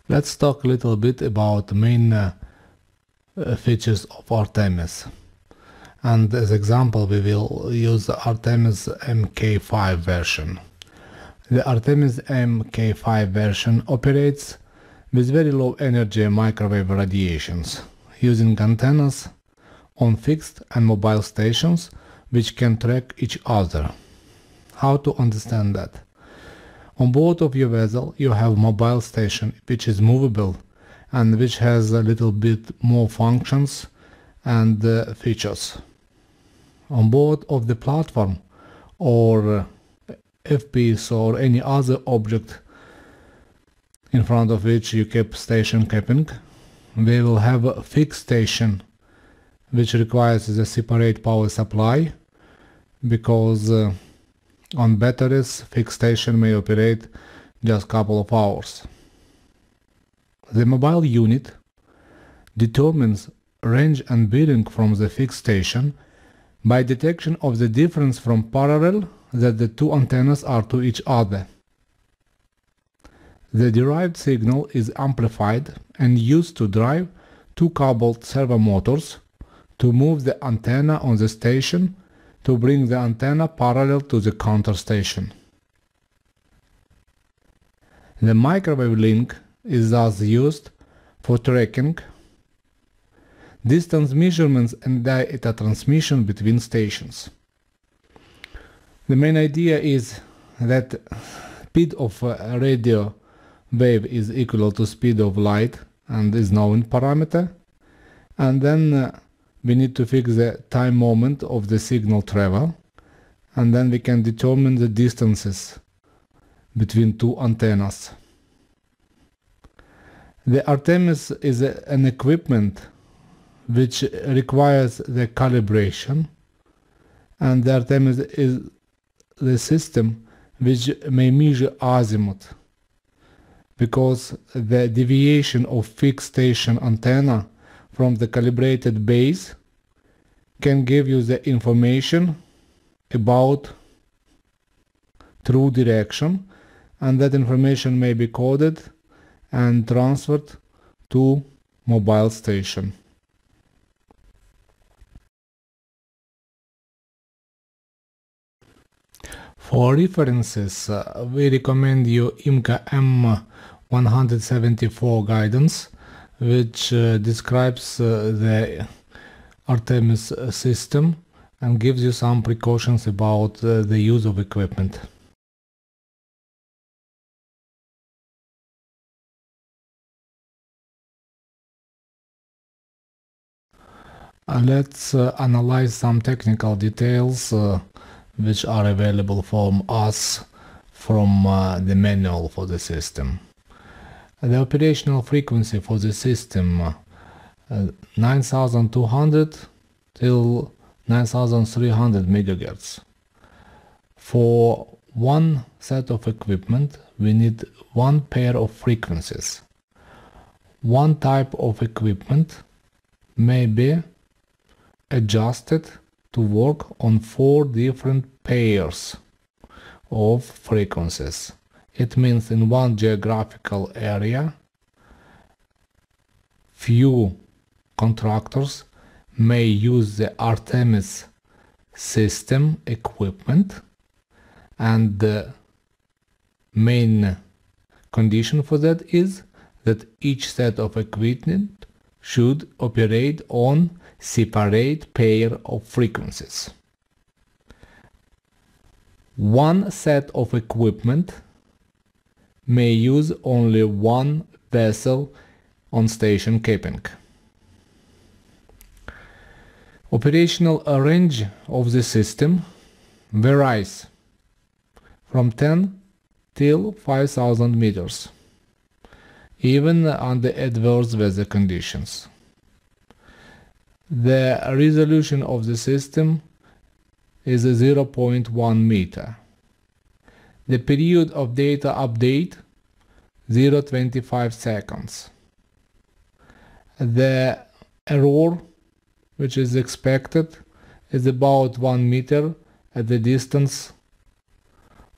Let's talk a little bit about the main features of Artemis. And as example, we will use the Artemis Mk5 version. The Artemis Mk5 version operates with very low energy microwave radiations, using antennas on fixed and mobile stations which can track each other. How to understand that? On board of your vessel you have mobile station which is movable and which has a little bit more functions and features. On board of the platform or FPS or any other object in front of which you keep station keeping, we will have a fixed station which requires a separate power supply, because on batteries fixed station may operate just couple of hours. The mobile unit determines range and bearing from the fixed station by detection of the difference from parallel that the two antennas are to each other. The derived signal is amplified and used to drive two coupled servo motors to move the antenna on the station to bring the antenna parallel to the counter station. The microwave link is thus used for tracking, distance measurements and data transmission between stations. The main idea is that speed of a radio wave is equal to speed of light and is known parameter, and then we need to fix the time moment of the signal travel, and then we can determine the distances between two antennas. The Artemis is an equipment which requires the calibration, and the Artemis is the system which may measure azimuth, because the deviation of fixed station antenna from the calibrated base can give you the information about true direction, and that information may be coded and transferred to mobile station. For references, we recommend you IMCA M174 guidance, which describes the Artemis system and gives you some precautions about the use of equipment. Let's analyze some technical details which are available from us from the manual for the system. The operational frequency for the system 9200 till 9300 MHz. For one set of equipment we need one pair of frequencies. One type of equipment may be adjusted to work on 4 different pairs of frequencies. It means in one geographical area few contractors may use the Artemis system equipment, and the main condition for that is that each set of equipment should operate on separate pair of frequencies. One set of equipment may use only one vessel on station keeping. Operational range of the system varies from 10 till 5000 meters, even under adverse weather conditions. The resolution of the system is 0.1 meter. The period of data update 0.25 seconds. The error which is expected is about 1 meter at the distance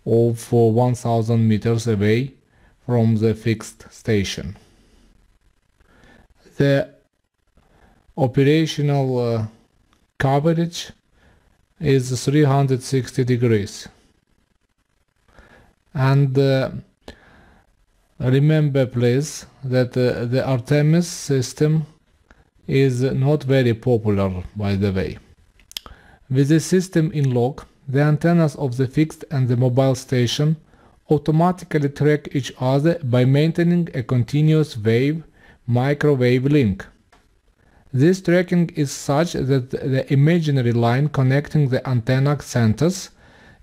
of 1000 meters away from the fixed station. The operational coverage is 360 degrees. And remember please that the Artemis system is not very popular, by the way. With the system in lock, the antennas of the fixed and the mobile station automatically track each other by maintaining a continuous microwave link. This tracking is such that the imaginary line connecting the antenna centers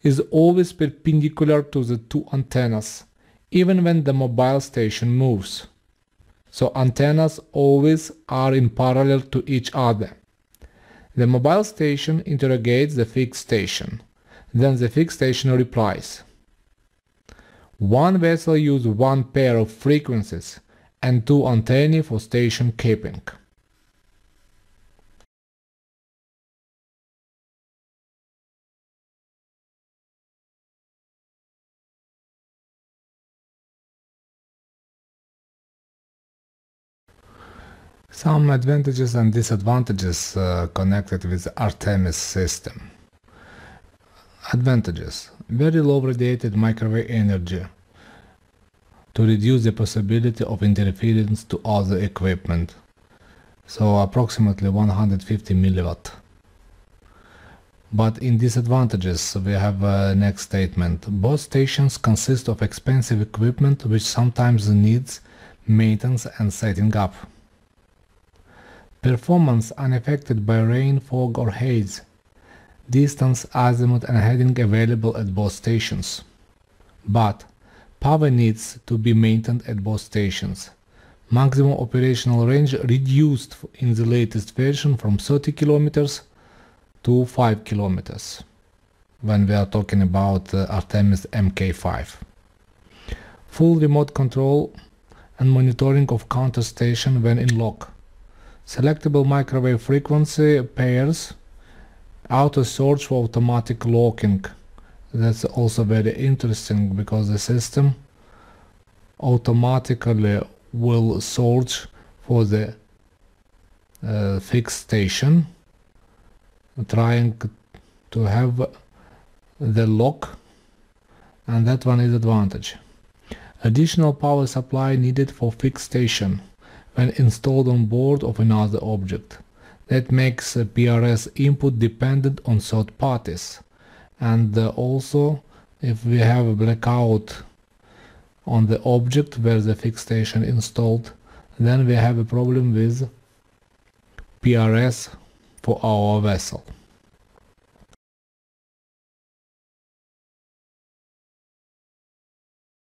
is always perpendicular to the two antennas, even when the mobile station moves. So antennas always are in parallel to each other. The mobile station interrogates the fixed station. Then the fixed station replies. One vessel uses one pair of frequencies and two antennae for station keeping. Some advantages and disadvantages connected with the Artemis system. Advantages: very low radiated microwave energy to reduce the possibility of interference to other equipment, so approximately 150 milliwatt. But in disadvantages we have next statement: both stations consist of expensive equipment which sometimes needs maintenance and setting up. Performance unaffected by rain, fog or haze. Distance, azimuth and heading available at both stations. But power needs to be maintained at both stations. Maximum operational range reduced in the latest version from 30 km to 5 km when we are talking about Artemis Mk5. Full remote control and monitoring of counter station when in lock. Selectable microwave frequency pairs, auto search for automatic locking. That's also very interesting because the system automatically will search for the fixed station, trying to have the lock, and that one is advantage. Additional power supply needed for fixed station when installed on board of another object. That makes PRS input dependent on third parties. And also, if we have a blackout on the object where the fixed station installed, then we have a problem with PRS for our vessel.